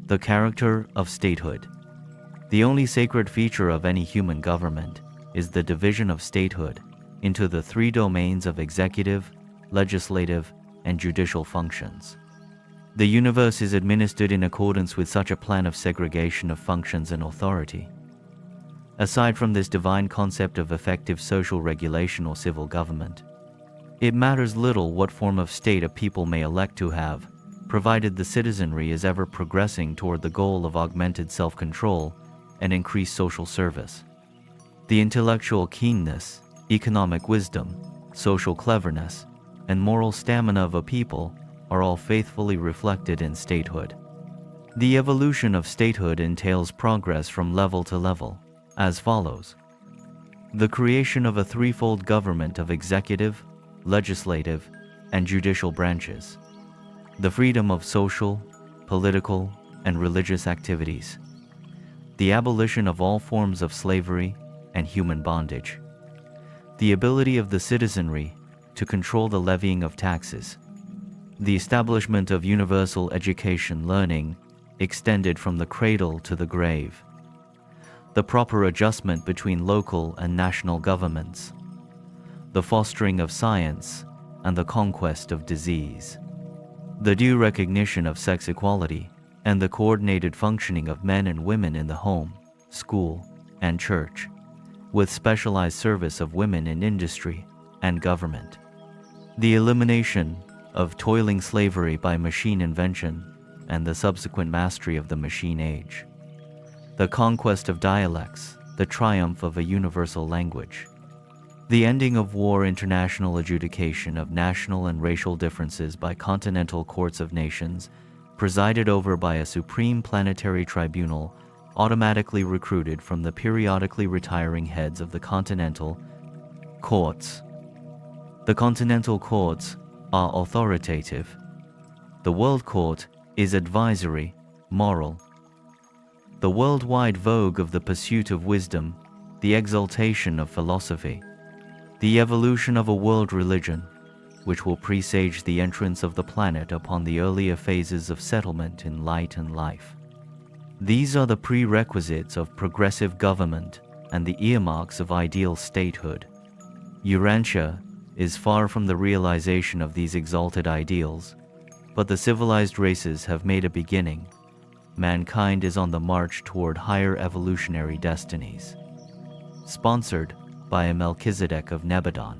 The character of statehood. The only sacred feature of any human government is the division of statehood into the three domains of executive, legislative, and judicial functions. The universe is administered in accordance with such a plan of segregation of functions and authority. Aside from this divine concept of effective social regulation or civil government, it matters little what form of state a people may elect to have, provided the citizenry is ever progressing toward the goal of augmented self-control and increased social service. The intellectual keenness, economic wisdom, social cleverness, and moral stamina of a people are all faithfully reflected in statehood. The evolution of statehood entails progress from level to level, as follows. The creation of a threefold government of executive, legislative, and judicial branches. The freedom of social, political, and religious activities. The abolition of all forms of slavery and human bondage. The ability of the citizenry to control the levying of taxes. The establishment of universal education learning extended from the cradle to the grave. The proper adjustment between local and national governments. The fostering of science and the conquest of disease. The due recognition of sex equality and the coordinated functioning of men and women in the home, school, and church, with specialized service of women in industry and government. The elimination of toiling slavery by machine invention and the subsequent mastery of the machine age. The conquest of dialects, the triumph of a universal language. The ending of war, international adjudication of national and racial differences by continental courts of nations, presided over by a supreme planetary tribunal automatically recruited from the periodically retiring heads of the continental courts. The continental courts are authoritative. The world court is advisory, moral. The worldwide vogue of the pursuit of wisdom, the exaltation of philosophy. The evolution of a world religion, which will presage the entrance of the planet upon the earlier phases of settlement in light and life. These are the prerequisites of progressive government and the earmarks of ideal statehood. Urantia is far from the realization of these exalted ideals, but the civilized races have made a beginning. Mankind is on the march toward higher evolutionary destinies. Sponsored by a Melchizedek of Nebadon.